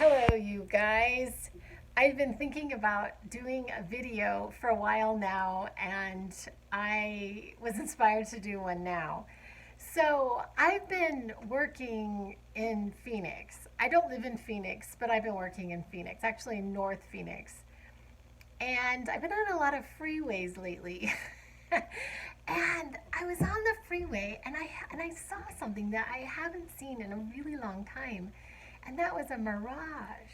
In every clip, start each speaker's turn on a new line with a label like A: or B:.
A: Hello, you guys. I've been thinking about doing a video for a while now, and I was inspired to do one now. So, I've been working in Phoenix. I don't live in Phoenix, but I've been working in Phoenix, actually in North Phoenix. And I've been on a lot of freeways lately. And I was on the freeway and I saw something that I haven't seen in a really long time, and that was a mirage.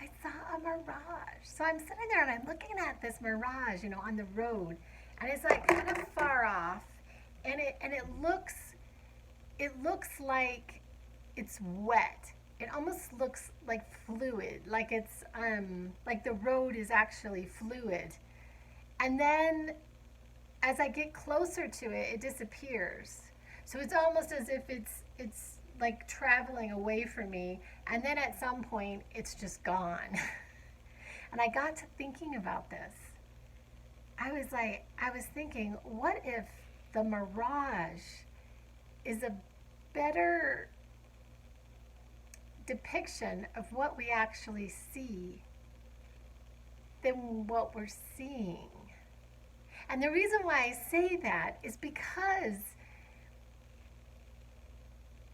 A: I saw a mirage. So I'm sitting there and I'm looking at this mirage, on the road, and it's like kind of far off, and it looks like it's wet. It almost looks like fluid, like it's like the road is actually fluid. And then as I get closer to it, it disappears. So it's almost as if it's like traveling away from me, and then at some point it's just gone. And I got to thinking about this. I was thinking, what if the mirage is a better depiction of what we actually see than what we're seeing? And the reason why I say that is because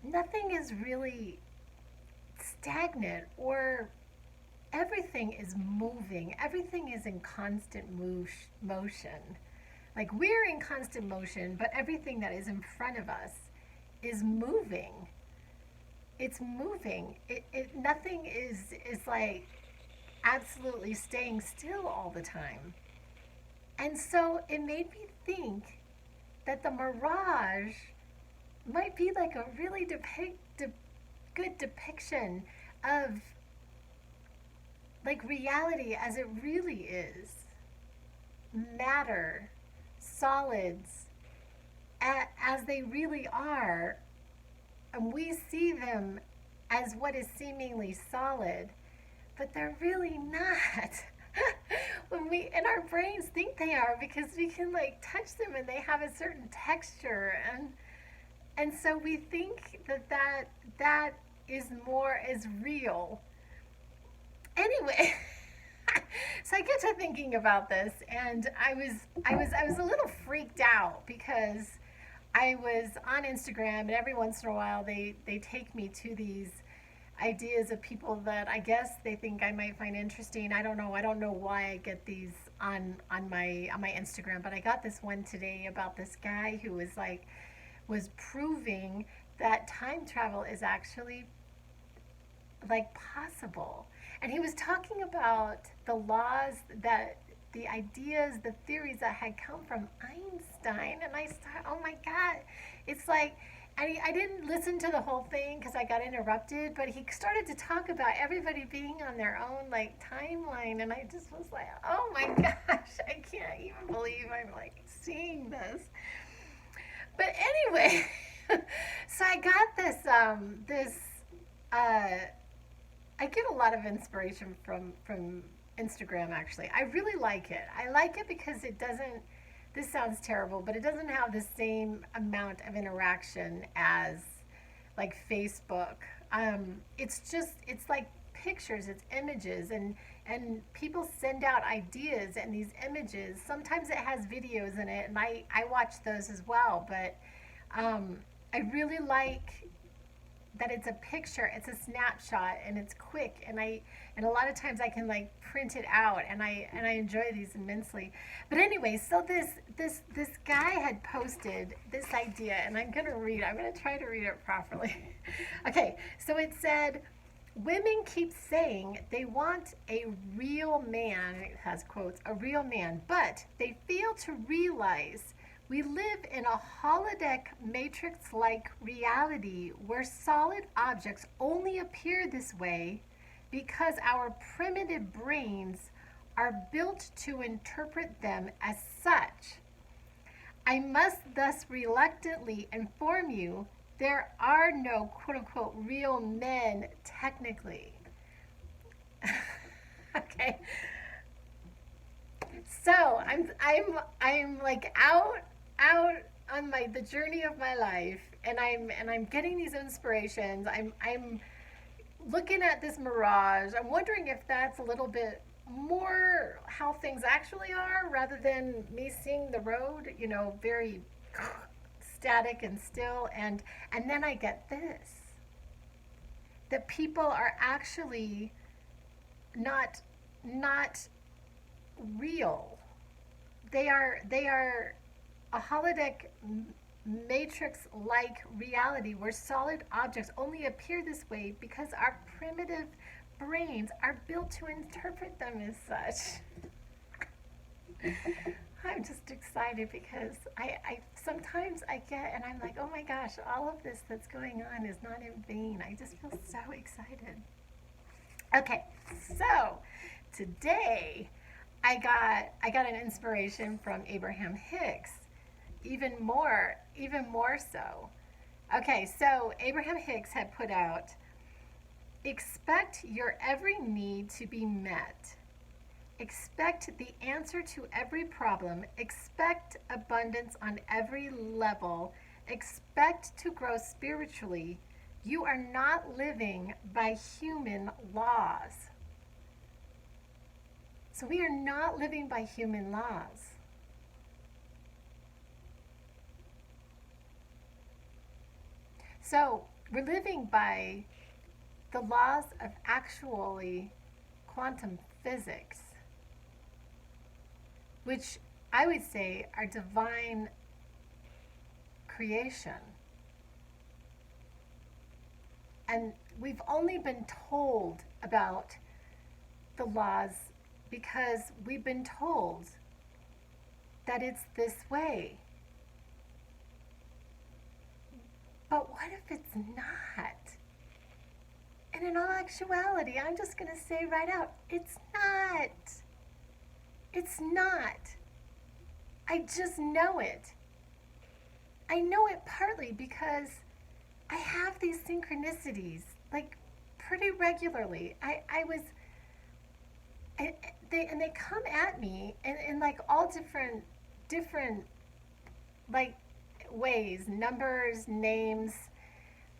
A: nothing is really stagnant, or everything is moving. Everything is in constant motion. Like we're in constant motion, but everything that is in front of us is moving. It's moving. Nothing is like absolutely staying still all the time. And so it made me think that the mirage might be like a really good depiction of like reality as it really is. Matter, solids, as they really are, and we see them as what is seemingly solid, but they're really not. When we in our brains think they are, because we can like touch them and they have a certain texture, and so we think that is more is real. Anyway, so I get to thinking about this, and I was a little freaked out because I was on Instagram, and every once in a while they take me to these ideas of people that I guess they think I might find interesting. I don't know. I don't know why I get these on my Instagram, but I got this one today about this guy who was proving that time travel is actually like possible. And he was talking about the laws, that the ideas, the theories that had come from Einstein. And I thought, oh my God, it's like, I didn't listen to the whole thing because I got interrupted, but he started to talk about everybody being on their own like timeline, and I just was like, oh my gosh, I can't even believe I'm like seeing this. But anyway, so I got this uh, I get a lot of inspiration from Instagram, actually. I really like it. I like it because it doesn't, this sounds terrible, but it doesn't have the same amount of interaction as like Facebook. It's like pictures, it's images, and people send out ideas and these images. Sometimes it has videos in it, and I watch those as well, but I really like that it's a picture, it's a snapshot, and it's quick, and a lot of times I can like print it out, and I enjoy these immensely. But anyway, so this guy had posted this idea, and I'm gonna try to read it properly. Okay, so it said, women keep saying they want a real man, it has quotes, a real man, but they fail to realize we live in a holodeck matrix like reality where solid objects only appear this way because our primitive brains are built to interpret them as such. I must thus reluctantly inform you there are no quote unquote real men technically. Okay. So I'm like out on my the journey of my life, and I'm getting these inspirations. I'm looking at this mirage, I'm wondering if that's a little bit more how things actually are rather than me seeing the road, very static and still. And then I get this, that people are actually not real. They are a holodeck matrix like reality where solid objects only appear this way because our primitive brains are built to interpret them as such. I'm just excited because I sometimes I get and I'm like, oh my gosh, all of this that's going on is not in vain. I just feel so excited. Okay, so today I got an inspiration from Abraham Hicks, even more so. Okay, so Abraham Hicks had put out, expect your every need to be met. Expect the answer to every problem. Expect abundance on every level. Expect to grow spiritually. You are not living by human laws. So we are not living by human laws. So we're living by the laws of actually quantum physics, which I would say are divine creation. And we've only been told about the laws because we've been told that it's this way. But what if it's not? And in all actuality, I'm just going to say right out, it's not. It's not. I just know it. I know it partly because I have these synchronicities like pretty regularly. I was, they come at me in like all different like ways, numbers, names,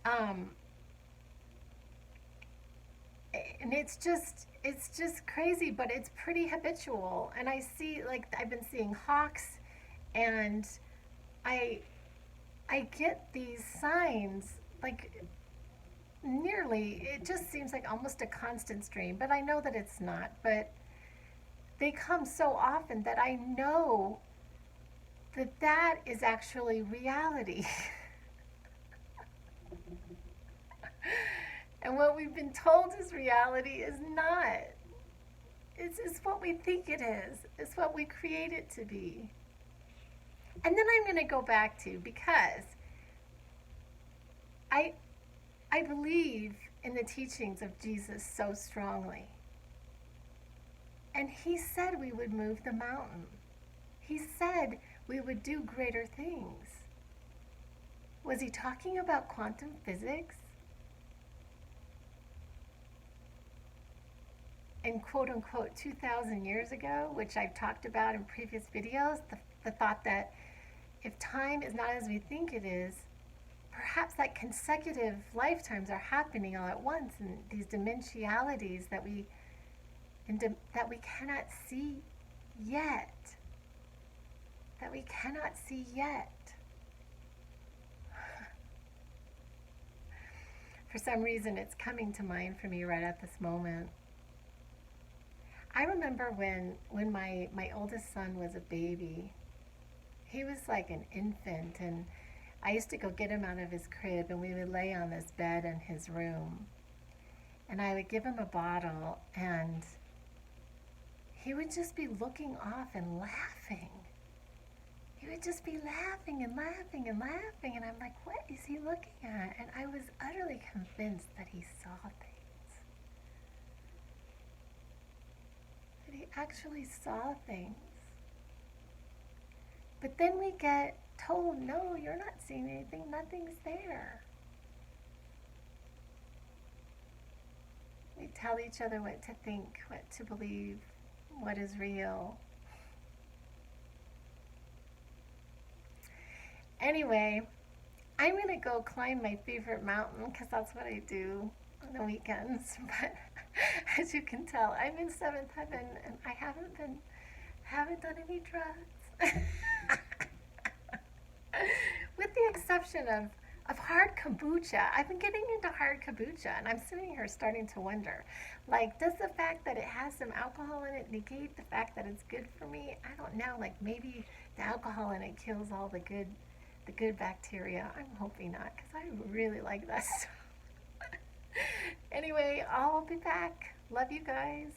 A: um, and it's just crazy, but it's pretty habitual. And I see, like, I've been seeing hawks, and I I get these signs like nearly. It just seems like almost a constant stream, but I know that it's not. But they come so often that I know that that is actually reality. And what we've been told is reality is not. It's what we think it is. It's what we create it to be. And then I'm going to go back to, because I I believe in the teachings of Jesus so strongly. And he said we would move the mountain. He said we would do greater things. Was he talking about quantum physics? And quote unquote 2,000 years ago, which I've talked about in previous videos, the thought that if time is not as we think it is, perhaps that consecutive lifetimes are happening all at once, and these dimensionalities that we cannot see yet. That we cannot see yet. For some reason, it's coming to mind for me right at this moment. I remember when my oldest son was a baby. He was like an infant, and I used to go get him out of his crib, and we would lay on this bed in his room. And I would give him a bottle, and he would just be looking off and laughing. He would just be laughing and laughing and laughing, and I'm like, what is he looking at? And I was utterly convinced that he saw things. That he actually saw things. But then we get told, no, you're not seeing anything, nothing's there. We tell each other what to think, what to believe, what is real. Anyway, I'm going to go climb my favorite mountain because that's what I do. on the weekends. But as you can tell, I'm in seventh heaven and I haven't done any drugs. With the exception of hard kombucha. I've been getting into hard kombucha and I'm sitting here starting to wonder, like, does the fact that it has some alcohol in it negate the fact that it's good for me? I don't know. Like, maybe the alcohol in it kills all the good bacteria. I'm hoping not, because I really like that stuff. Anyway, I'll be back. Love you guys.